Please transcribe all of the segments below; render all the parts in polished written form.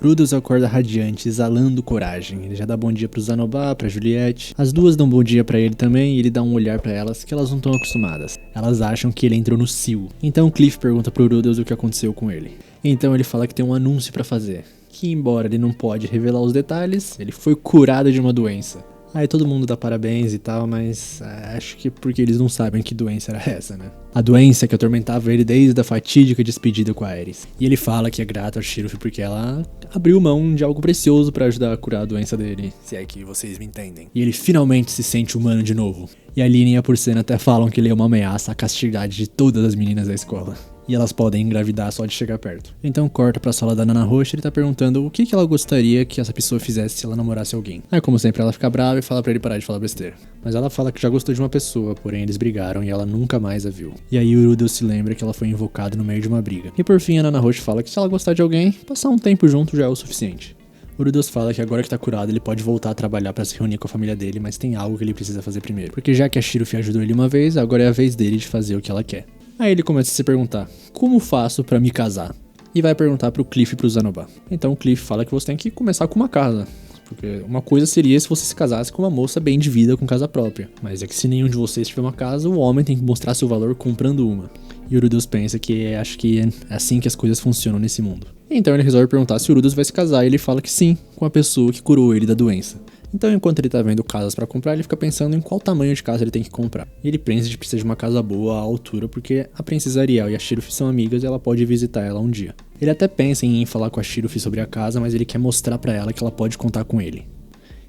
Rudolph acorda radiante, exalando coragem. Ele já dá bom dia pro Zanobá, pra Juliette. As duas dão bom dia pra ele também e ele dá um olhar pra elas que elas não estão acostumadas. Elas acham que ele entrou no cio. Então Cliff pergunta pro Rudolph o que aconteceu com ele. Então ele fala que tem um anúncio pra fazer. Que embora ele não pode revelar os detalhes, ele foi curado de uma doença. Aí todo mundo dá parabéns e tal, mas acho que porque eles não sabem que doença era essa, né? A doença que atormentava ele desde a fatídica despedida com a Ares. E ele fala que é grato a Shiruf porque ela abriu mão de algo precioso pra ajudar a curar a doença dele, se é que vocês me entendem. E ele finalmente se sente humano de novo. E a Lynn e a Porcena até falam que ele é uma ameaça à castidade de todas as meninas da escola. E elas podem engravidar só de chegar perto. Então corta pra sala da Nana Roxa e ele tá perguntando o que ela gostaria que essa pessoa fizesse se ela namorasse alguém. Aí como sempre ela fica brava e fala pra ele parar de falar besteira. Mas ela fala que já gostou de uma pessoa, porém eles brigaram e ela nunca mais a viu. E aí o Rudolph se lembra que ela foi invocada no meio de uma briga. E por fim a Nana Roxa fala que se ela gostar de alguém, passar um tempo junto já é o suficiente. O Rudolph fala que agora que tá curado ele pode voltar a trabalhar pra se reunir com a família dele, mas tem algo que ele precisa fazer primeiro. Porque já que a Shiruf ajudou ele uma vez, agora é a vez dele de fazer o que ela quer. Aí ele começa a se perguntar, como faço pra me casar? E vai perguntar pro Cliff e pro Zanobá. Então o Cliff fala que você tem que começar com uma casa. Porque uma coisa seria se você se casasse com uma moça bem de vida com casa própria. Mas é que se nenhum de vocês tiver uma casa, o homem tem que mostrar seu valor comprando uma. E o Rudolph pensa que acho que é assim que as coisas funcionam nesse mundo. Então ele resolve perguntar se o Rudolph vai se casar e ele fala que sim, com a pessoa que curou ele da doença. Então enquanto ele tá vendo casas pra comprar, ele fica pensando em qual tamanho de casa ele tem que comprar. E ele pensa que precisa de uma casa boa à altura, porque a princesa Ariel e a Shiruf são amigas e ela pode visitar ela um dia. Ele até pensa em ir falar com a Shiruf sobre a casa, mas ele quer mostrar pra ela que ela pode contar com ele.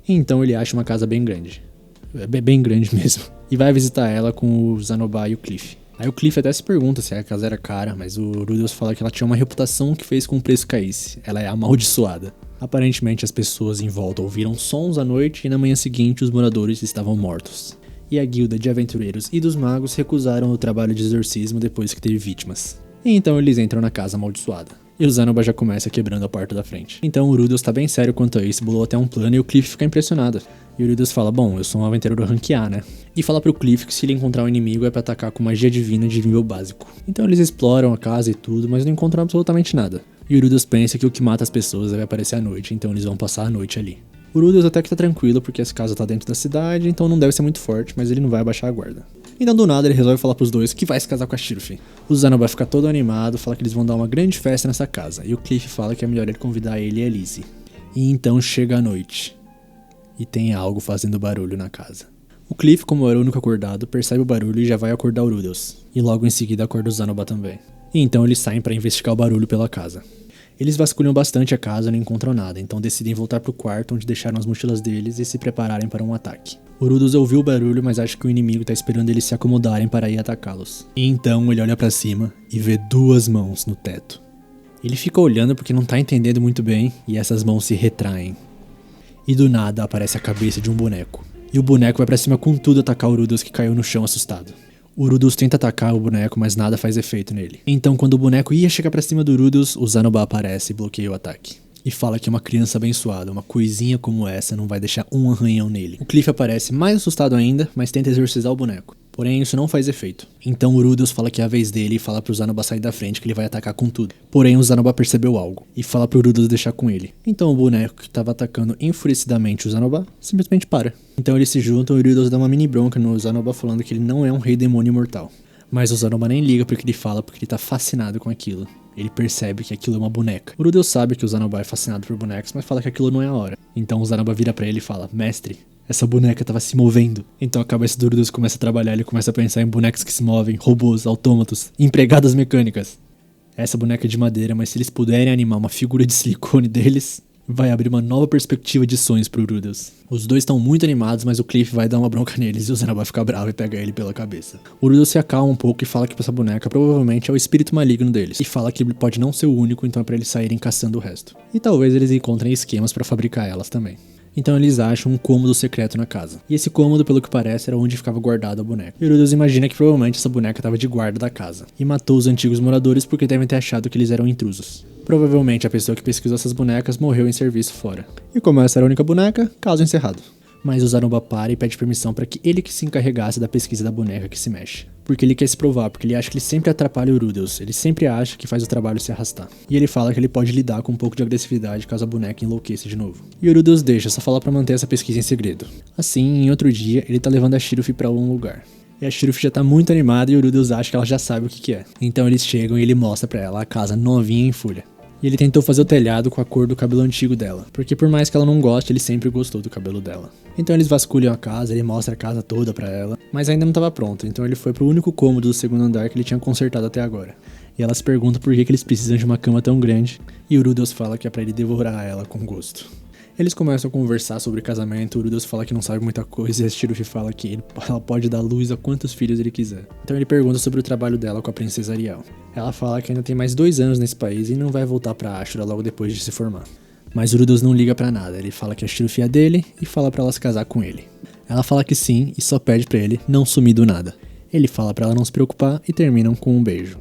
Então ele acha uma casa bem grande. Bem grande mesmo. E vai visitar ela com o Zanobá e o Cliff. Aí o Cliff até se pergunta se a casa era cara, mas o Rudolph fala que ela tinha uma reputação que fez com que o preço caísse. Ela é amaldiçoada. Aparentemente as pessoas em volta ouviram sons à noite e na manhã seguinte os moradores estavam mortos. E a guilda de aventureiros e dos magos recusaram o trabalho de exorcismo depois que teve vítimas. E então eles entram na casa amaldiçoada. E o Zanobá já começa quebrando a porta da frente. Então o Rudolph tá bem sério quanto a isso, bolou até um plano e o Cliff fica impressionado. E o Rudolph fala, bom, eu sou um aventureiro rank A, né? E fala pro Cliff que se ele encontrar um inimigo é pra atacar com magia divina de nível básico. Então eles exploram a casa e tudo, mas não encontram absolutamente nada. E o Rudolph pensa que o que mata as pessoas deve aparecer à noite, então eles vão passar a noite ali. O Rudolph até que tá tranquilo porque essa casa tá dentro da cidade, então não deve ser muito forte, mas ele não vai abaixar a guarda. Então do nada ele resolve falar pros dois que vai se casar com a Shiruf. O Zanobá fica todo animado, fala que eles vão dar uma grande festa nessa casa, e o Cliff fala que é melhor ele convidar ele e a Lizzie. E então chega a noite. E tem algo fazendo barulho na casa. O Cliff, como era o único acordado, percebe o barulho e já vai acordar o Rudolph. E logo em seguida acorda o Zanobá também. E então eles saem pra investigar o barulho pela casa. Eles vasculham bastante a casa e não encontram nada, então decidem voltar pro quarto onde deixaram as mochilas deles e se prepararem para um ataque. O Rudolph ouviu o barulho, mas acha que o inimigo tá esperando eles se acomodarem para ir atacá-los. E então ele olha pra cima e vê duas mãos no teto. Ele fica olhando porque não tá entendendo muito bem e essas mãos se retraem. E do nada aparece a cabeça de um boneco. E o boneco vai pra cima com tudo atacar o Rudolph que caiu no chão assustado. O Rudolph tenta atacar o boneco, mas nada faz efeito nele. Então quando o boneco ia chegar pra cima do Rudolph, o Zanobá aparece e bloqueia o ataque. E fala que uma criança abençoada, uma coisinha como essa não vai deixar um arranhão nele. O Cliff aparece mais assustado ainda, mas tenta exorcizar o boneco. Porém isso não faz efeito. Então o Rudolph fala que é a vez dele e fala pro Zanobá sair da frente que ele vai atacar com tudo. Porém o Zanobá percebeu algo e fala pro Rudolph deixar com ele. Então o boneco que estava atacando enfurecidamente o Zanobá simplesmente para. Então eles se juntam e o Rudolph dá uma mini bronca no Zanobá falando que ele não é um rei demônio imortal. Mas o Zanobá nem liga porque ele fala porque ele tá fascinado com aquilo. Ele percebe que aquilo é uma boneca. O Rudolph sabe que o Zanobá é fascinado por bonecos, mas fala que aquilo não é a hora. Então o Zanobá vira pra ele e fala, mestre, essa boneca tava se movendo. Então a cabeça do Rudolph começa a trabalhar, ele começa a pensar em bonecos que se movem, robôs, autômatos, empregadas mecânicas. Essa boneca é de madeira, mas se eles puderem animar uma figura de silicone deles, vai abrir uma nova perspectiva de sonhos pro Rudolph. Os dois estão muito animados, mas o Cliff vai dar uma bronca neles e o Zanobá fica bravo e pega ele pela cabeça. O Rudolph se acalma um pouco e fala que essa boneca provavelmente é o espírito maligno deles. E fala que ele pode não ser o único, então é pra eles saírem caçando o resto. E talvez eles encontrem esquemas pra fabricar elas também. Então eles acham um cômodo secreto na casa. E esse cômodo, pelo que parece, era onde ficava guardada a boneca. E o Rudolph imagina que provavelmente essa boneca estava de guarda da casa. E matou os antigos moradores porque devem ter achado que eles eram intrusos. Provavelmente a pessoa que pesquisou essas bonecas morreu em serviço fora. E como essa era a única boneca, caso encerrado. Mas o Zanoba para e pede permissão para que ele que se encarregasse da pesquisa da boneca que se mexe. Porque ele quer se provar, porque ele acha que ele sempre atrapalha o Rudeus, ele sempre acha que faz o trabalho se arrastar. E ele fala que ele pode lidar com um pouco de agressividade caso a boneca enlouqueça de novo. E o Rudeus deixa, só fala pra manter essa pesquisa em segredo. Assim, em outro dia, ele tá levando a Shiruf pra um lugar. E a Shiruf já tá muito animada e o Rudeus acha que ela já sabe o que é. Então eles chegam e ele mostra pra ela a casa novinha em folha. E ele tentou fazer o telhado com a cor do cabelo antigo dela, porque por mais que ela não goste, ele sempre gostou do cabelo dela. Então eles vasculham a casa, ele mostra a casa toda pra ela, mas ainda não estava pronto, então ele foi pro único cômodo do segundo andar que ele tinha consertado até agora. E elas perguntam por que eles precisam de uma cama tão grande, e o Rudeus fala que é pra ele devorar ela com gosto. Eles começam a conversar sobre casamento, o Rudeus fala que não sabe muita coisa e a Shiruf fala que ela pode dar luz a quantos filhos ele quiser. Então ele pergunta sobre o trabalho dela com a princesa Ariel. Ela fala que ainda tem mais 2 anos nesse país e não vai voltar pra Ashura logo depois de se formar. Mas o Rudeus não liga pra nada, ele fala que a Shiruf é dele e fala pra ela se casar com ele. Ela fala que sim e só pede pra ele não sumir do nada. Ele fala pra ela não se preocupar e terminam com um beijo.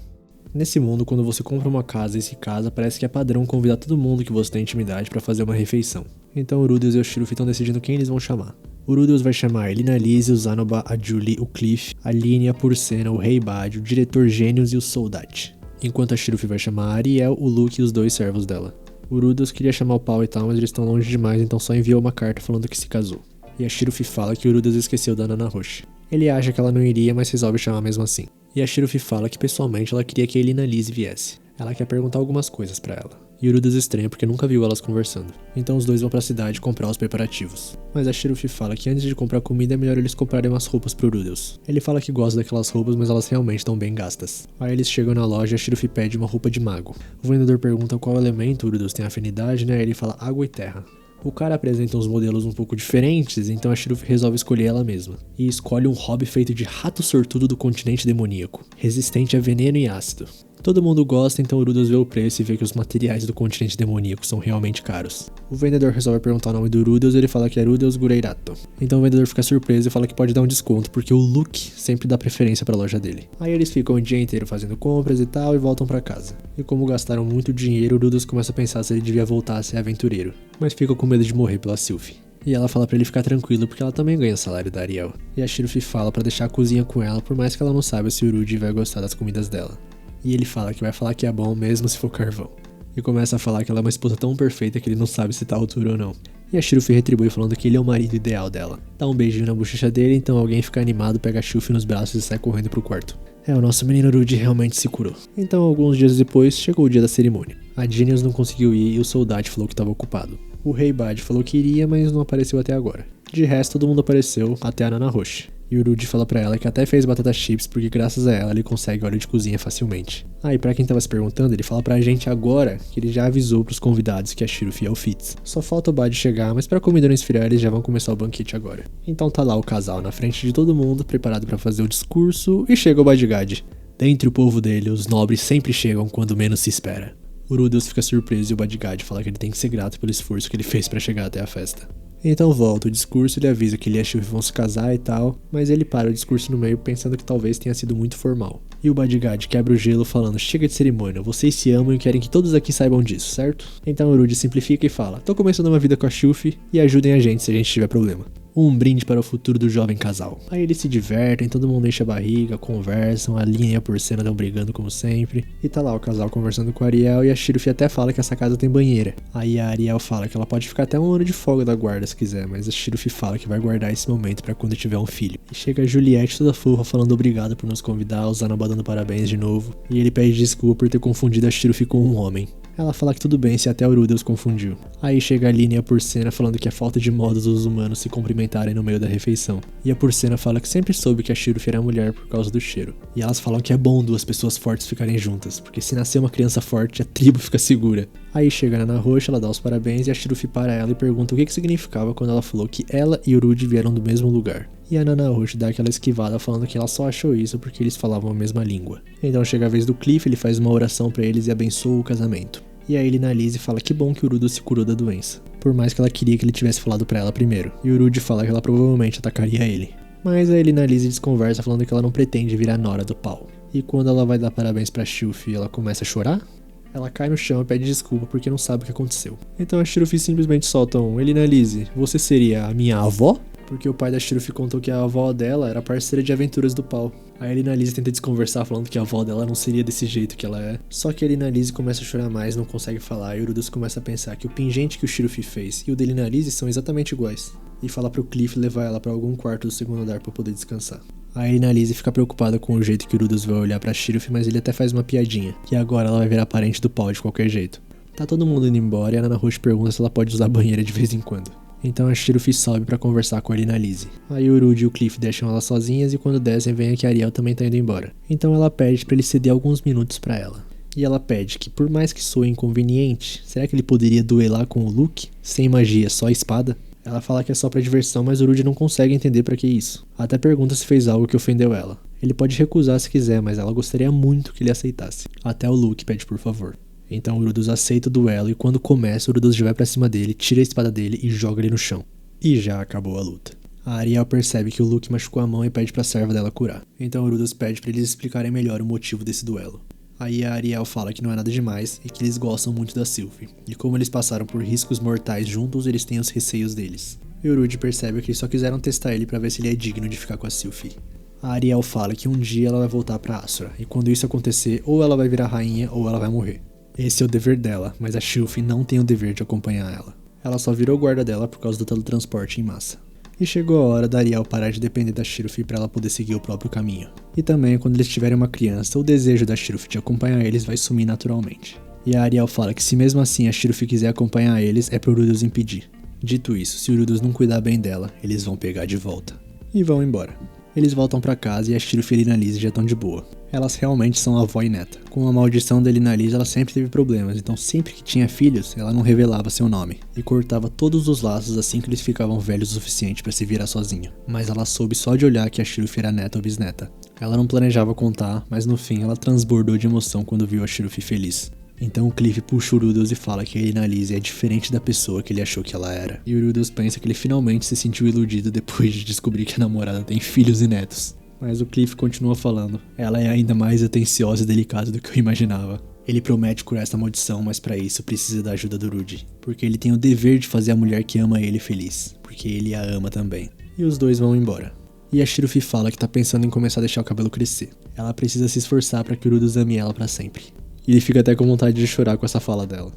Nesse mundo, quando você compra uma casa e se casa, parece que é padrão convidar todo mundo que você tem intimidade pra fazer uma refeição. Então o Rudeus e o Shiruf estão decidindo quem eles vão chamar. O Rudeus vai chamar a Elinalise, o Zanoba, a Julie, o Cliff, a Linea, a Purcena, o Rei Bad, o Diretor Gênios e o Soldate. Enquanto a Shiruf vai chamar a Ariel, o Luke e os 2 servos dela. O Rudeus queria chamar o Paul e tal, mas eles estão longe demais, então só enviou uma carta falando que se casou. E a Shiruf fala que o Rudeus esqueceu da Nana Roche. Ele acha que ela não iria, mas resolve chamar mesmo assim. E a Shiruf fala que pessoalmente ela queria que a Elinalise viesse. Ela quer perguntar algumas coisas pra ela. E o Rudeus estranha porque nunca viu elas conversando. Então os dois vão pra cidade comprar os preparativos. Mas a Shiruf fala que antes de comprar comida é melhor eles comprarem umas roupas pro Rudeus. Ele fala que gosta daquelas roupas, mas elas realmente estão bem gastas. Aí eles chegam na loja e a Shiruf pede uma roupa de mago. O vendedor pergunta qual elemento o Rudeus tem afinidade, né? Aí ele fala água e terra. O cara apresenta uns modelos um pouco diferentes, então a Shiruf resolve escolher ela mesma. E escolhe um hobby feito de rato sortudo do continente demoníaco, resistente a veneno e ácido. Todo mundo gosta, então o Rudeus vê o preço e vê que os materiais do continente demoníaco são realmente caros. O vendedor resolve perguntar o nome do Rudeus e ele fala que é Rudeus Gureirato. Então o vendedor fica surpreso e fala que pode dar um desconto, porque o Luke sempre dá preferência pra loja dele. Aí eles ficam o dia inteiro fazendo compras e tal e voltam pra casa. E como gastaram muito dinheiro, o Rudeus começa a pensar se ele devia voltar a ser aventureiro, mas fica com medo de morrer pela Sylphie. E ela fala pra ele ficar tranquilo porque ela também ganha o salário da Ariel. E a Shiruf fala pra deixar a cozinha com ela, por mais que ela não saiba se o Rudy vai gostar das comidas dela. E ele fala que vai falar que é bom mesmo se for carvão. E começa a falar que ela é uma esposa tão perfeita que ele não sabe se tá à altura ou não. E a Shiruf retribui falando que ele é o marido ideal dela. Dá um beijinho na bochecha dele, então alguém fica animado, pega a Shiruf nos braços e sai correndo pro quarto. O nosso menino Rudy realmente se curou. Então alguns dias depois, chegou o dia da cerimônia. A Genius não conseguiu ir e o soldado falou que estava ocupado. O Rei Bad falou que iria, mas não apareceu até agora. De resto, todo mundo apareceu, até a Nana Roche. E o Rudy fala pra ela que até fez batata chips porque graças a ela ele consegue óleo de cozinha facilmente. E pra quem tava se perguntando, ele fala pra gente agora que ele já avisou pros convidados que a Shiruf é o Fitz. Só falta o Bad chegar, mas pra comida não esfriar eles já vão começar o banquete agora. Então tá lá o casal na frente de todo mundo, preparado pra fazer o discurso, e chega o Badgad. Dentre o povo dele, os nobres sempre chegam quando menos se espera. O Rudeus fica surpreso e o Badgad fala que ele tem que ser grato pelo esforço que ele fez pra chegar até a festa. Então volta o discurso, ele avisa que ele e a Shiruf vão se casar e tal, mas ele para o discurso no meio pensando que talvez tenha sido muito formal. E o Badgad quebra o gelo falando, chega de cerimônia, vocês se amam e querem que todos aqui saibam disso, certo? Então o Rudy simplifica e fala, tô começando uma vida com a Shiruf e ajudem a gente se a gente tiver problema. Um brinde para o futuro do jovem casal. Aí eles se divertem, todo mundo enche a barriga, conversam, a Linea e a Purcena estão brigando como sempre. E tá lá o casal conversando com a Ariel e a Shiruf até fala que essa casa tem banheira. Aí a Ariel fala que ela pode ficar até 1 ano de folga da guarda se quiser, mas a Shiruf fala que vai guardar esse momento pra quando tiver um filho. E chega a Juliette toda fofa falando obrigado por nos convidar, o Zanoba dando parabéns de novo. E ele pede desculpa por ter confundido a Shiruf com um homem. Ela fala que tudo bem se até o Rudeus confundiu. Aí chega a Linea e a Purcena falando que é falta de modo dos humanos se cumprimentarem no meio da refeição. E a Purcena fala que sempre soube que a Shiruf era mulher por causa do cheiro. E elas falam que é bom 2 pessoas fortes ficarem juntas, porque se nascer uma criança forte, a tribo fica segura. Aí chega a Nana Roche, ela dá os parabéns e a Shiruf para ela e pergunta o que significava quando ela falou que ela e o Rudy vieram do mesmo lugar. E a Nana Roche dá aquela esquivada falando que ela só achou isso porque eles falavam a mesma língua. Então chega a vez do Cliff, ele faz uma oração pra eles e abençoa o casamento. E a Elinalise fala que bom que o Rudeus se curou da doença, por mais que ela queria que ele tivesse falado pra ela primeiro. E o Rudy fala que ela provavelmente atacaria ele. Mas a Elinalise desconversa falando que ela não pretende virar nora do Paul. E quando ela vai dar parabéns pra Shiruf, ela começa a chorar. Ela cai no chão e pede desculpa porque não sabe o que aconteceu. Então a Shiruf simplesmente solta um, Elinalise, você seria a minha avó? porque o pai da Shiruf contou que a avó dela era parceira de aventuras do pau. Aí a Lina Lise tenta desconversar falando que a avó dela não seria desse jeito que ela é. Só que a Lina Lise começa a chorar mais, não consegue falar, e o Urudus começa a pensar que o pingente que o Shiruf fez e o da Lina Lise são exatamente iguais. E fala pro Cliff levar ela pra algum quarto do segundo andar pra poder descansar. A Lina Lise fica preocupada com o jeito que o Urudus vai olhar pra Shiruf, mas ele até faz uma piadinha, que agora ela vai virar parente do pau de qualquer jeito. Tá todo mundo indo embora e a Nana Roche pergunta se ela pode usar a banheira de vez em quando. Então a Shiruf sobe pra conversar com a Lina Lise. Aí o Urud e o Cliff deixam elas sozinhas e quando descem vem que a Ariel também tá indo embora. Então ela pede pra ele ceder alguns minutos pra ela. E ela pede que por mais que soe inconveniente, será que ele poderia duelar com o Luke? Sem magia, só espada? Ela fala que é só pra diversão, mas o Urud não consegue entender pra que isso. Até pergunta se fez algo que ofendeu ela. Ele pode recusar se quiser, mas ela gostaria muito que ele aceitasse. Até o Luke pede por favor. Então o Urudus aceita o duelo e quando começa, o Urudus já vai pra cima dele, tira a espada dele e joga ele no chão. E já acabou a luta. A Ariel percebe que o Luke machucou a mão e pede pra serva dela curar. Então o Urudus pede pra eles explicarem melhor o motivo desse duelo. Aí a Ariel fala que não é nada demais e que eles gostam muito da Sylvie. E como eles passaram por riscos mortais juntos, eles têm os receios deles. E o Urud percebe que eles só quiseram testar ele pra ver se ele é digno de ficar com a Sylvie. A Ariel fala que um dia ela vai voltar pra Asura, e quando isso acontecer, ou ela vai virar rainha ou ela vai morrer. Esse é o dever dela, mas a Sylvie não tem o dever de acompanhar ela. Ela só virou guarda dela por causa do teletransporte em massa. E chegou a hora da Ariel parar de depender da Sylvie para ela poder seguir o próprio caminho. E também, quando eles tiverem uma criança, o desejo da Sylvie de acompanhar eles vai sumir naturalmente. E a Ariel fala que se mesmo assim a Sylvie quiser acompanhar eles, é pro Urudus impedir. Dito isso, se o Urudus não cuidar bem dela, eles vão pegar de volta. E vão embora. Eles voltam pra casa e a Sylvie e a Lina Lise já estão de boa. Elas realmente são avó e neta. Com a maldição da Lina Lise, ela sempre teve problemas, então sempre que tinha filhos, ela não revelava seu nome. E cortava todos os laços assim que eles ficavam velhos o suficiente pra se virar sozinho. Mas ela soube só de olhar que a Sylvie era neta ou bisneta. Ela não planejava contar, mas no fim ela transbordou de emoção quando viu a Sylvie feliz. Então o Cliff puxa o Urudus e fala que a Lina Lise é diferente da pessoa que ele achou que ela era. E o Urudus pensa que ele finalmente se sentiu iludido depois de descobrir que a namorada tem filhos e netos. Mas o Cliff continua falando, ela é ainda mais atenciosa e delicada do que eu imaginava. Ele promete curar essa maldição, mas pra isso precisa da ajuda do Urud. Porque ele tem o dever de fazer a mulher que ama ele feliz. Porque ele a ama também. E os dois vão embora. E a Sylvie fala que tá pensando em começar a deixar o cabelo crescer. Ela precisa se esforçar pra que o Urudus ame ela pra sempre. E ele fica até com vontade de chorar com essa fala dela.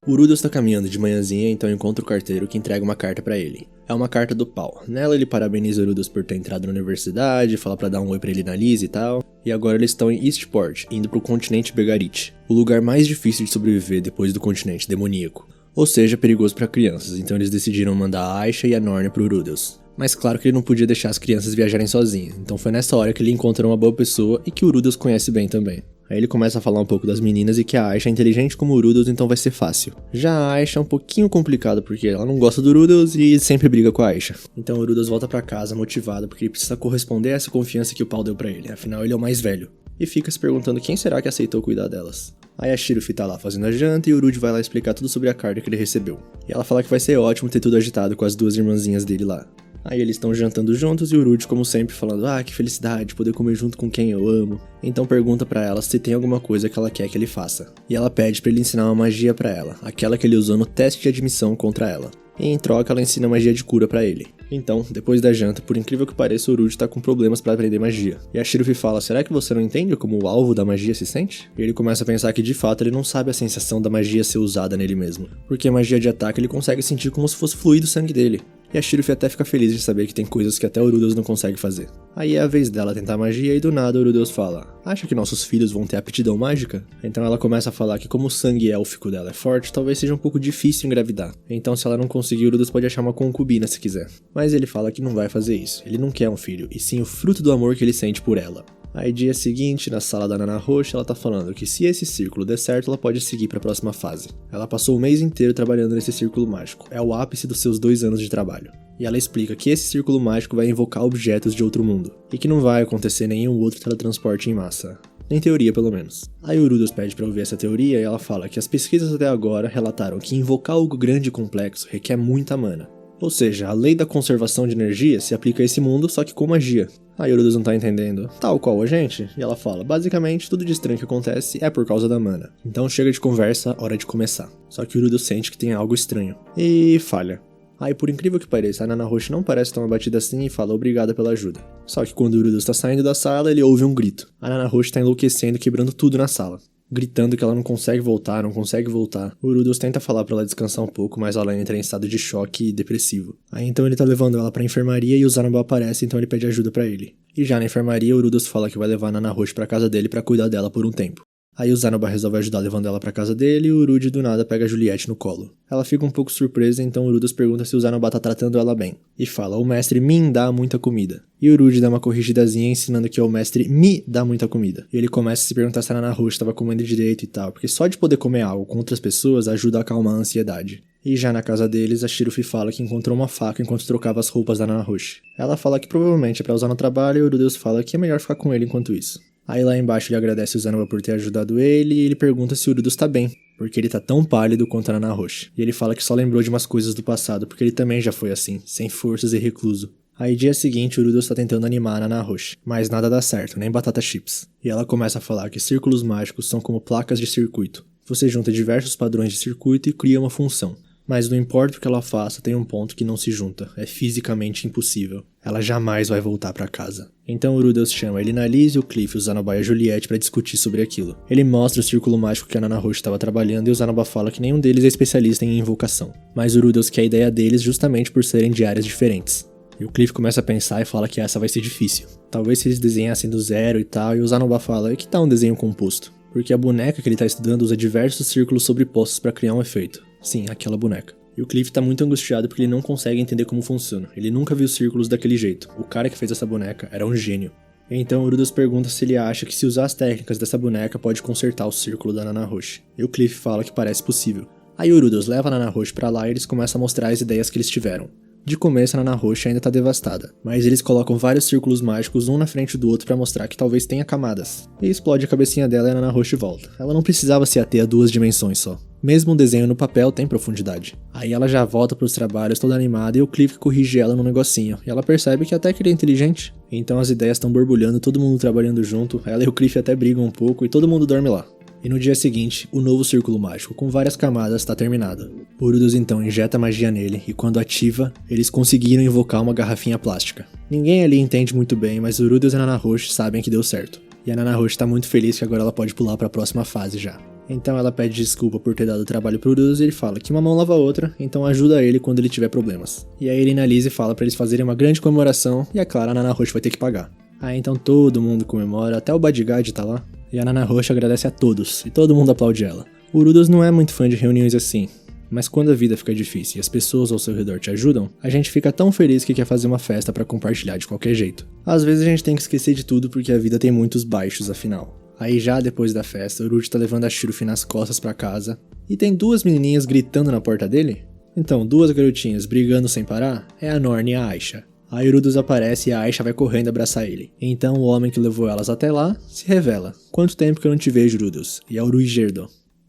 O Urudus tá caminhando de manhãzinha, então encontra o carteiro que entrega uma carta pra ele. É uma carta do pau. Nela ele parabeniza o Urudus por ter entrado na universidade, fala pra dar um oi pra ele na Lise e tal. E agora eles estão em Eastport, indo pro continente Begarit, o lugar mais difícil de sobreviver depois do continente demoníaco. Ou seja, perigoso pra crianças, então eles decidiram mandar a Aisha e a Norne pro Urudus. Mas claro que ele não podia deixar as crianças viajarem sozinhas, então foi nessa hora que ele encontra uma boa pessoa e que o Urudus conhece bem também. Aí ele começa a falar um pouco das meninas e que a Aisha é inteligente como o Urudus, então vai ser fácil. Já a Aisha é um pouquinho complicada porque ela não gosta do Urudus e sempre briga com a Aisha. Então o Urudus volta pra casa motivado porque ele precisa corresponder a essa confiança que o pau deu pra ele, afinal ele é o mais velho. E fica se perguntando quem será que aceitou cuidar delas. Aí a Sylvie tá lá fazendo a janta e o Urud vai lá explicar tudo sobre a carta que ele recebeu. E ela fala que vai ser ótimo ter tudo agitado com as duas irmãzinhas dele lá. Aí eles estão jantando juntos e o Urud, como sempre, falando que felicidade, poder comer junto com quem eu amo. Então pergunta pra ela se tem alguma coisa que ela quer que ele faça. E ela pede pra ele ensinar uma magia pra ela, aquela que ele usou no teste de admissão contra ela. E em troca ela ensina magia de cura pra ele. Então, depois da janta, por incrível que pareça, o Urud tá com problemas pra aprender magia. E a Sylvie fala, será que você não entende como o alvo da magia se sente? E ele começa a pensar que de fato ele não sabe a sensação da magia ser usada nele mesmo. Porque magia de ataque ele consegue sentir como se fosse fluir do sangue dele. E a Sylvie até fica feliz de saber que tem coisas que até o Urudus não consegue fazer. Aí é a vez dela tentar magia e do nada o Urudus fala, acha que nossos filhos vão ter aptidão mágica? Então ela começa a falar que como o sangue élfico dela é forte, talvez seja um pouco difícil engravidar. Então se ela não conseguir, o Urudus pode achar uma concubina se quiser. Mas ele fala que não vai fazer isso, ele não quer um filho, e sim o fruto do amor que ele sente por ela. Aí dia seguinte, na sala da Nana Roche, ela tá falando que se esse círculo der certo, ela pode seguir pra próxima fase. Ela passou o mês inteiro trabalhando nesse círculo mágico, é o ápice dos seus 2 anos de trabalho. E ela explica que esse círculo mágico vai invocar objetos de outro mundo, e que não vai acontecer nenhum outro teletransporte em massa. Em teoria, pelo menos. Aí o Urudus pede pra ouvir essa teoria e ela fala que as pesquisas até agora relataram que invocar algo grande e complexo requer muita mana. Ou seja, a lei da conservação de energia se aplica a esse mundo, só que com magia. Aí o Urudus não tá entendendo, tal qual a gente? E ela fala, basicamente, tudo de estranho que acontece é por causa da mana. Então chega de conversa, hora de começar. Só que o Urudus sente que tem algo estranho. E falha. Aí, por incrível que pareça, a Nanahoshi não parece tão abatida assim e fala obrigada pela ajuda. Só que quando o Urudus tá saindo da sala, ele ouve um grito. A Nanahoshi tá enlouquecendo, quebrando tudo na sala, gritando que ela não consegue voltar, não consegue voltar. O Urudus tenta falar pra ela descansar um pouco, mas ela entra em estado de choque e depressivo. Aí então ele tá levando ela pra enfermaria e o Zanoba aparece, então ele pede ajuda pra ele. E já na enfermaria, o Urudus fala que vai levar a Nanahoshi pra casa dele pra cuidar dela por um tempo. Aí o Zanoba resolve ajudar levando ela pra casa dele e o Urudi do nada pega a Juliette no colo. Ela fica um pouco surpresa, então o Urudus pergunta se o Zanoba tá tratando ela bem. E fala, o mestre Min dá muita comida. E o Urudi dá uma corrigidazinha ensinando que o mestre Mi dá muita comida. E ele começa a se perguntar se a Nanahoshi tava comendo direito e tal, porque só de poder comer algo com outras pessoas ajuda a acalmar a ansiedade. E já na casa deles, a Shirufi fala que encontrou uma faca enquanto trocava as roupas da Nanahoshi. Ela fala que provavelmente é pra usar no trabalho e o Urudus fala que é melhor ficar com ele enquanto isso. Aí lá embaixo ele agradece o Zanoba por ter ajudado ele e ele pergunta se o Urudus tá bem, porque ele tá tão pálido quanto a Nanahoshi. E ele fala que só lembrou de umas coisas do passado, porque ele também já foi assim, sem forças e recluso. Aí dia seguinte o Urudus tá tentando animar a Nanahoshi, mas nada dá certo, nem batata chips. E ela começa a falar que círculos mágicos são como placas de circuito. Você junta diversos padrões de circuito e cria uma função. Mas não importa o que ela faça, tem um ponto que não se junta. É fisicamente impossível. Ela jamais vai voltar pra casa. Então o Urudus chama a Elinalise, o Cliff, o Zanoba e a Juliette pra discutir sobre aquilo. Ele mostra o círculo mágico que a Nanahoshi estava trabalhando e o Zanoba fala que nenhum deles é especialista em invocação. Mas o Urudus quer a ideia deles justamente por serem de áreas diferentes. E o Cliff começa a pensar e fala que essa vai ser difícil. Talvez se eles desenhassem do zero e tal, e o Zanoba fala, e que tal um desenho composto? Porque a boneca que ele tá estudando usa diversos círculos sobrepostos pra criar um efeito. Sim, aquela boneca. E o Cliff tá muito angustiado porque ele não consegue entender como funciona. Ele nunca viu círculos daquele jeito. O cara que fez essa boneca era um gênio. Então o Urudus pergunta se ele acha que se usar as técnicas dessa boneca pode consertar o círculo da Nanahoshi. E o Cliff fala que parece possível. Aí o Urudus leva a Nanahoshi pra lá e eles começam a mostrar as ideias que eles tiveram. De começo a Nanahoshi ainda tá devastada, mas eles colocam vários círculos mágicos um na frente do outro pra mostrar que talvez tenha camadas. E explode a cabecinha dela e a Nanahoshi volta. Ela não precisava se ater a 2 dimensões só. Mesmo um desenho no papel tem profundidade. Aí ela já volta pros trabalhos toda animada e o Cliff corrige ela no negocinho. E ela percebe que até que ele é inteligente. Então as ideias estão borbulhando, todo mundo trabalhando junto. Ela e o Cliff até brigam um pouco e todo mundo dorme lá. E no dia seguinte, o novo círculo mágico, com várias camadas, está terminado. O Urudus então injeta magia nele, e quando ativa, eles conseguiram invocar uma garrafinha plástica. Ninguém ali entende muito bem, mas o Urudus e a Nanahoshi sabem que deu certo. E a Nanahoshi está muito feliz que agora ela pode pular para a próxima fase já. Então ela pede desculpa por ter dado trabalho pro Urudus e ele fala que uma mão lava a outra, então ajuda ele quando ele tiver problemas. E aí a Elinalise fala para eles fazerem uma grande comemoração, e é claro, a Nanahoshi vai ter que pagar. Aí então todo mundo comemora, até o Bodyguard tá lá. E a Nanahoshi agradece a todos, e todo mundo aplaude ela. O Urudus não é muito fã de reuniões assim, mas quando a vida fica difícil e as pessoas ao seu redor te ajudam, a gente fica tão feliz que quer fazer uma festa pra compartilhar de qualquer jeito. Às vezes a gente tem que esquecer de tudo porque a vida tem muitos baixos afinal. Aí já depois da festa, o Urudi tá levando a Shirufi nas costas pra casa, e tem 2 menininhas gritando na porta dele? Então, 2 garotinhas brigando sem parar é a Norne e a Aisha. Aí Urudus aparece e a Aisha vai correndo abraçar ele. Então o homem que levou elas até lá se revela. Quanto tempo que eu não te vejo, Urudus? E é o Uruigerdo.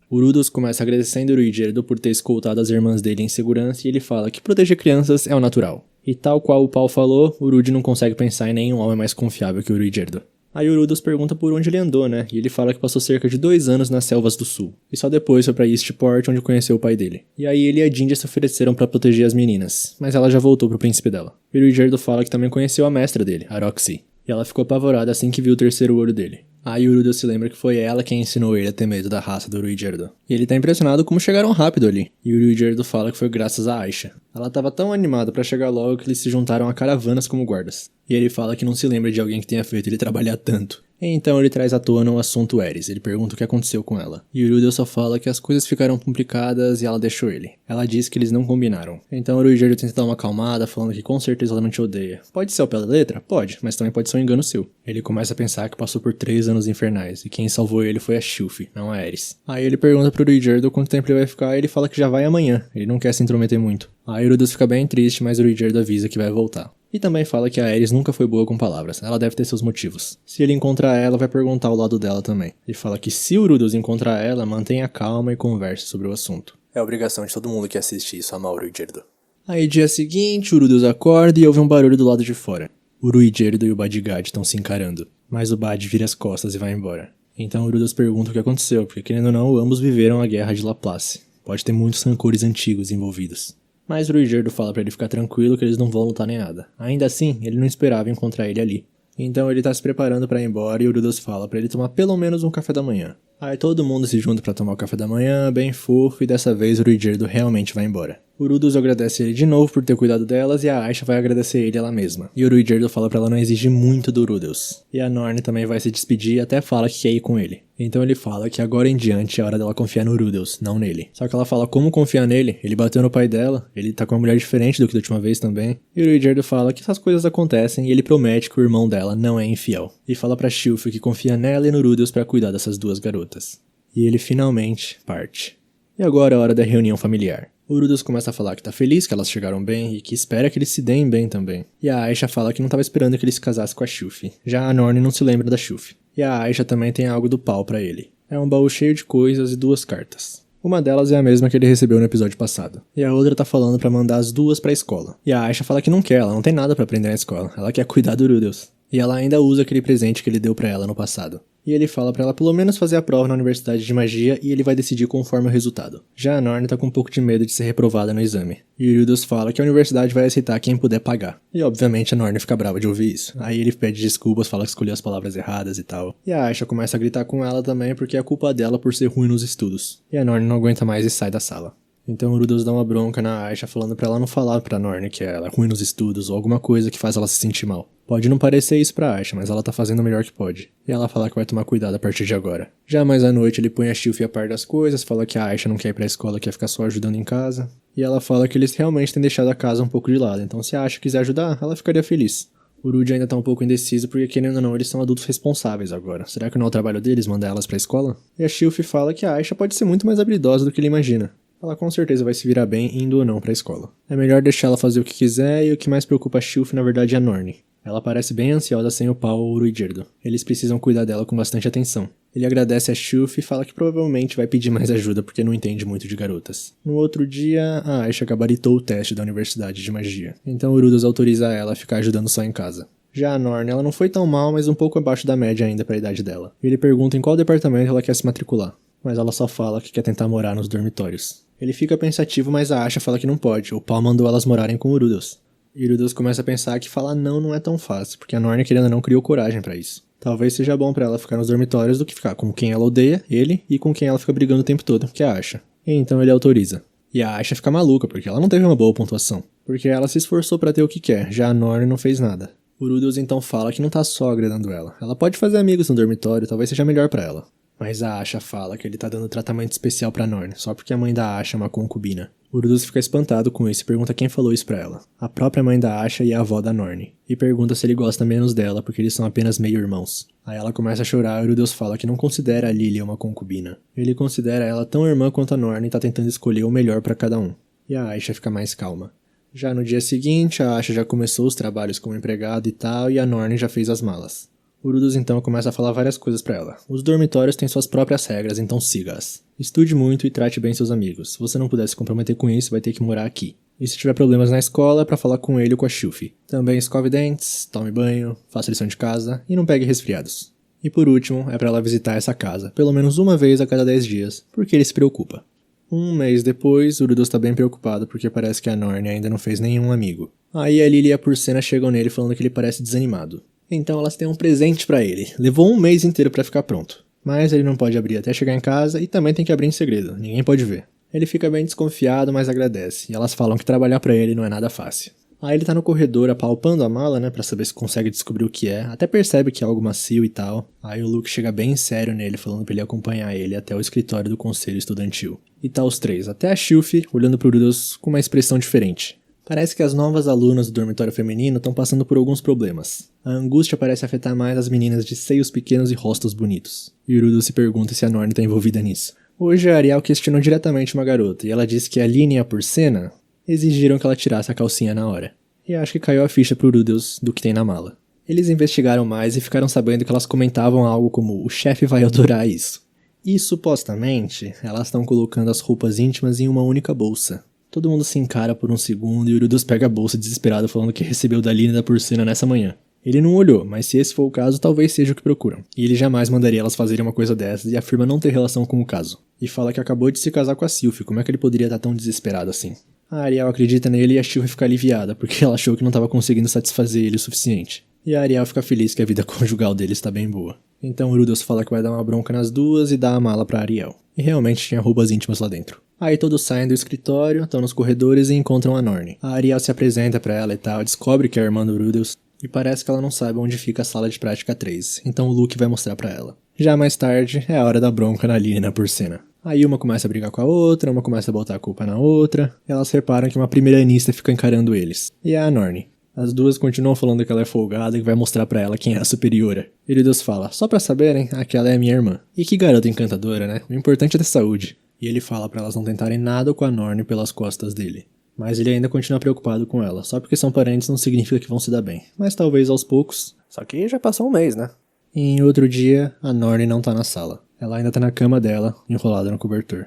Urudus começa agradecendo o Uruigerdo por ter escoltado as irmãs dele em segurança e ele fala que proteger crianças é o natural. E tal qual o Paul falou, Urudi não consegue pensar em nenhum homem mais confiável que o Uruigerdo. Aí Urudus pergunta por onde ele andou, né? E ele fala que passou cerca de 2 anos nas selvas do sul. E só depois foi pra Eastport, onde conheceu o pai dele. E aí ele e a Jinja se ofereceram pra proteger as meninas, mas ela já voltou pro príncipe dela. E o Uruigerdo fala que também conheceu a mestra dele, a Roxy. E ela ficou apavorada assim que viu o terceiro olho dele. Aí Urudus se lembra que foi ela quem ensinou ele a ter medo da raça do Uruigerdo. E ele tá impressionado como chegaram rápido ali. E o Uruigerdo fala que foi graças a Aisha. Ela tava tão animada pra chegar logo que eles se juntaram a caravanas como guardas. E ele fala que não se lembra de alguém que tenha feito ele trabalhar tanto. Então ele traz à tona o assunto Ares, ele pergunta o que aconteceu com ela. E Urudus só fala que as coisas ficaram complicadas e ela deixou ele. Ela diz que eles não combinaram. Então o Uruigerdo tenta dar uma acalmada, falando que com certeza ela não te odeia. Pode ser ao pé da letra? Pode, mas também pode ser um engano seu. Ele começa a pensar que passou por 3 anos infernais, e quem salvou ele foi a Shirufi, não a Ares. Aí ele pergunta pro Uruigerdo quanto tempo ele vai ficar e ele fala que já vai amanhã, ele não quer se intrometer muito. Aí Urudus fica bem triste, mas o Uruigerdo avisa que vai voltar. E também fala que a Ares nunca foi boa com palavras, ela deve ter seus motivos. Se ele encontrar ela, vai perguntar ao lado dela também. Ele fala que se Urudus encontrar ela, mantenha calma e converse sobre o assunto. É obrigação de todo mundo que assiste isso amar o Uruigerdo. Aí dia seguinte, Urudus acorda e ouve um barulho do lado de fora. O Uruigerdo e o Bodyguard estão se encarando, mas o Bad vira as costas e vai embora. Então Urudus pergunta o que aconteceu, porque querendo ou não, ambos viveram a guerra de Laplace. Pode ter muitos rancores antigos envolvidos. Mas o Ruigerdo fala pra ele ficar tranquilo que eles não vão lutar nem nada. Ainda assim, ele não esperava encontrar ele ali. Então ele tá se preparando pra ir embora e o Rudeus fala pra ele tomar pelo menos um café da manhã. Aí todo mundo se junta pra tomar o café da manhã, bem fofo, e dessa vez o Ruigerdo realmente vai embora. O Rudeus agradece ele de novo por ter cuidado delas e a Aisha vai agradecer ele ela mesma. E o Ruigerdo fala pra ela não exigir muito do Rudeus. E a Norne também vai se despedir e até fala que quer ir com ele. Então ele fala que agora em diante é hora dela confiar no Rudeus, não nele. Só que ela fala como confiar nele, ele bateu no pai dela, ele tá com uma mulher diferente do que da última vez também. E o Ruigerdo fala que essas coisas acontecem e ele promete que o irmão dela não é infiel. E fala pra Sylphie que confia nela e no Rudeus pra cuidar dessas duas garotas. E ele finalmente parte. E agora é a hora da reunião familiar. O Rudeus começa a falar que tá feliz que elas chegaram bem e que espera que eles se deem bem também. E a Aisha fala que não tava esperando que ele se casasse com a Sylphie. Já a Norne não se lembra da Sylphie. E a Aisha também tem algo do pau pra ele. É um baú cheio de coisas e 2 cartas. Uma delas é a mesma que ele recebeu no episódio passado. E a outra tá falando pra mandar as 2 pra escola. E a Aisha fala que não quer, ela não tem nada pra aprender na escola. Ela quer cuidar do Rudeus. E ela ainda usa aquele presente que ele deu pra ela no passado. E ele fala pra ela pelo menos fazer a prova na Universidade de Magia e ele vai decidir conforme o resultado. Já a Norne tá com um pouco de medo de ser reprovada no exame. E o Rudeus fala que a universidade vai aceitar quem puder pagar. E obviamente a Norne fica brava de ouvir isso. Aí ele pede desculpas, fala que escolheu as palavras erradas e tal. E a Aisha começa a gritar com ela também porque é culpa dela por ser ruim nos estudos. E a Norne não aguenta mais e sai da sala. Então o Rudeus dá uma bronca na Aisha falando pra ela não falar pra Norne que ela é ruim nos estudos ou alguma coisa que faz ela se sentir mal. Pode não parecer isso pra Aisha, mas ela tá fazendo o melhor que pode. E ela fala que vai tomar cuidado a partir de agora. Já mais à noite ele põe a Sylphie a par das coisas, fala que a Aisha não quer ir pra escola, quer ficar só ajudando em casa. E ela fala que eles realmente têm deixado a casa um pouco de lado, então se a Aisha quiser ajudar, ela ficaria feliz. O Rudy ainda tá um pouco indeciso porque, querendo ou não, eles são adultos responsáveis agora. Será que não é o trabalho deles mandar elas pra escola? E a Sylphie fala que a Aisha pode ser muito mais habilidosa do que ele imagina. Ela com certeza vai se virar bem indo ou não pra escola. É melhor deixar ela fazer o que quiser e o que mais preocupa a Sylphie na verdade é a Norne. Ela parece bem ansiosa sem o pau ou o Ruigerdo. Eles precisam cuidar dela com bastante atenção. Ele agradece a Sylphie e fala que provavelmente vai pedir mais ajuda porque não entende muito de garotas. No outro dia, a Aisha gabaritou o teste da Universidade de Magia. Então o Rudeus autoriza ela a ficar ajudando só em casa. Já a Norne, ela não foi tão mal, mas um pouco abaixo da média ainda para a idade dela. Ele pergunta em qual departamento ela quer se matricular, mas ela só fala que quer tentar morar nos dormitórios. Ele fica pensativo, mas a Aisha fala que não pode, o Paul mandou elas morarem com o Rudeus. E o Rudeus começa a pensar que falar não é tão fácil, porque a Norne querendo ou não criou coragem pra isso. Talvez seja bom pra ela ficar nos dormitórios do que ficar com quem ela odeia, ele, e com quem ela fica brigando o tempo todo, que é a Aisha. E então ele autoriza. E a Aisha fica maluca, porque ela não teve uma boa pontuação. Porque ela se esforçou pra ter o que quer, já a Norne não fez nada. O Rudeus então fala que não tá só agradando ela. Ela pode fazer amigos no dormitório, talvez seja melhor pra ela. Mas a Aisha fala que ele tá dando tratamento especial pra Norne, só porque a mãe da Aisha é uma concubina. O Rudeus fica espantado com isso e pergunta quem falou isso pra ela. A própria mãe da Aisha e a avó da Norne. E pergunta se ele gosta menos dela, porque eles são apenas meio-irmãos. Aí ela começa a chorar e o Rudeus fala que não considera a Lilia uma concubina. Ele considera ela tão irmã quanto a Norne e tá tentando escolher o melhor pra cada um. E a Aisha fica mais calma. Já no dia seguinte, a Aisha já começou os trabalhos como empregada e tal, e a Norne já fez as malas. O Rudeus então começa a falar várias coisas pra ela. Os dormitórios têm suas próprias regras, então siga-as. Estude muito e trate bem seus amigos. Se você não puder se comprometer com isso, vai ter que morar aqui. E se tiver problemas na escola, é pra falar com ele ou com a Sylphie. Também escove dentes, tome banho, faça lição de casa e não pegue resfriados. E por último, é pra ela visitar essa casa, pelo menos uma vez a cada 10 dias, porque ele se preocupa. Um mês depois, o Rudeus tá bem preocupado porque parece que a Norne ainda não fez nenhum amigo. Aí a Lilia e a Porcena chegam nele falando que ele parece desanimado. Então elas têm um presente pra ele. Levou um mês inteiro pra ficar pronto. Mas ele não pode abrir até chegar em casa e também tem que abrir em segredo. Ninguém pode ver. Ele fica bem desconfiado, mas agradece. E elas falam que trabalhar pra ele não é nada fácil. Aí ele tá no corredor apalpando a mala, né, pra saber se consegue descobrir o que é. Até percebe que é algo macio e tal. Aí o Luke chega bem sério nele, falando pra ele acompanhar ele até o escritório do conselho estudantil. E tá os três, até a Sylphie, olhando pro Rudeus com uma expressão diferente. Parece que as novas alunas do dormitório feminino estão passando por alguns problemas. A angústia parece afetar mais as meninas de seios pequenos e rostos bonitos. E o Rudeus se pergunta se a Norne está envolvida nisso. Hoje a Ariel questionou diretamente uma garota, e ela disse que a Lynn e a Porcena exigiram que ela tirasse a calcinha na hora. E acho que caiu a ficha pro Rudeus do que tem na mala. Eles investigaram mais e ficaram sabendo que elas comentavam algo como o chefe vai adorar isso. E supostamente, elas estão colocando as roupas íntimas em uma única bolsa. Todo mundo se encara por um segundo e o Rudeus pega a bolsa desesperado falando que recebeu da Lynn e da Porcena nessa manhã. Ele não olhou, mas se esse for o caso, talvez seja o que procuram. E ele jamais mandaria elas fazerem uma coisa dessas e afirma não ter relação com o caso. E fala que acabou de se casar com a Sylphie, como é que ele poderia estar tão desesperado assim? A Ariel acredita nele e a Shiva fica aliviada, porque ela achou que não estava conseguindo satisfazer ele o suficiente. E a Ariel fica feliz que a vida conjugal dele está bem boa. Então o Rudolph fala que vai dar uma bronca nas duas e dá a mala pra Ariel. E realmente tinha roupas íntimas lá dentro. Aí todos saem do escritório, estão nos corredores e encontram a Norne. A Ariel se apresenta pra ela e tal, descobre que é a irmã do Rudolph, e parece que ela não sabe onde fica a sala de prática 3, então o Luke vai mostrar pra ela. Já mais tarde, é a hora da bronca na Lina por cena. Aí uma começa a brigar com a outra, uma começa a botar a culpa na outra, e elas reparam que uma primeiranista fica encarando eles. E é a Norne. As duas continuam falando que ela é folgada e vai mostrar pra ela quem é a superiora. E Deus fala, só pra saberem, aquela é minha irmã. E que garota encantadora, né? O importante é ter saúde. E ele fala pra elas não tentarem nada com a Norne pelas costas dele. Mas ele ainda continua preocupado com ela. Só porque são parentes não significa que vão se dar bem. Mas talvez aos poucos. Só que já passou um mês, né? E em outro dia, a Norne não tá na sala. Ela ainda tá na cama dela, enrolada no cobertor.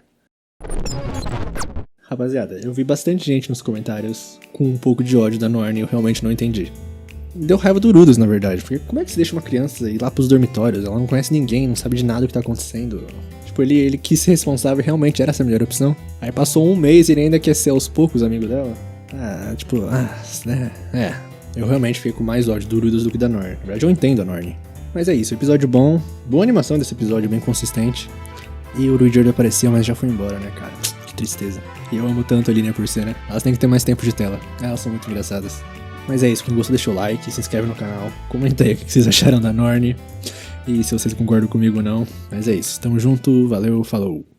Rapaziada, eu vi bastante gente nos comentários com um pouco de ódio da Norne e eu realmente não entendi. Deu raiva do Rudolph, na verdade, porque como é que você deixa uma criança ir lá pros dormitórios? Ela não conhece ninguém, não sabe de nada do que tá acontecendo. Tipo, ele quis ser responsável e realmente era essa a melhor opção. Aí passou um mês e ele ainda quer ser aos poucos amigo dela. Eu realmente fiquei com mais ódio do Rudolph do que da Norne. Na verdade, eu entendo a Norne. Mas é isso, episódio bom, boa animação desse episódio, bem consistente. E o Rudyard apareceu, mas já foi embora, né, cara? Que tristeza. E eu amo tanto a Lina por cena. Elas têm que ter mais tempo de tela. Elas são muito engraçadas. Mas é isso, quem gostou deixa o like, se inscreve no canal, comenta aí o que vocês acharam da Norne. E se vocês concordam comigo ou não. Mas é isso, tamo junto, valeu, falou.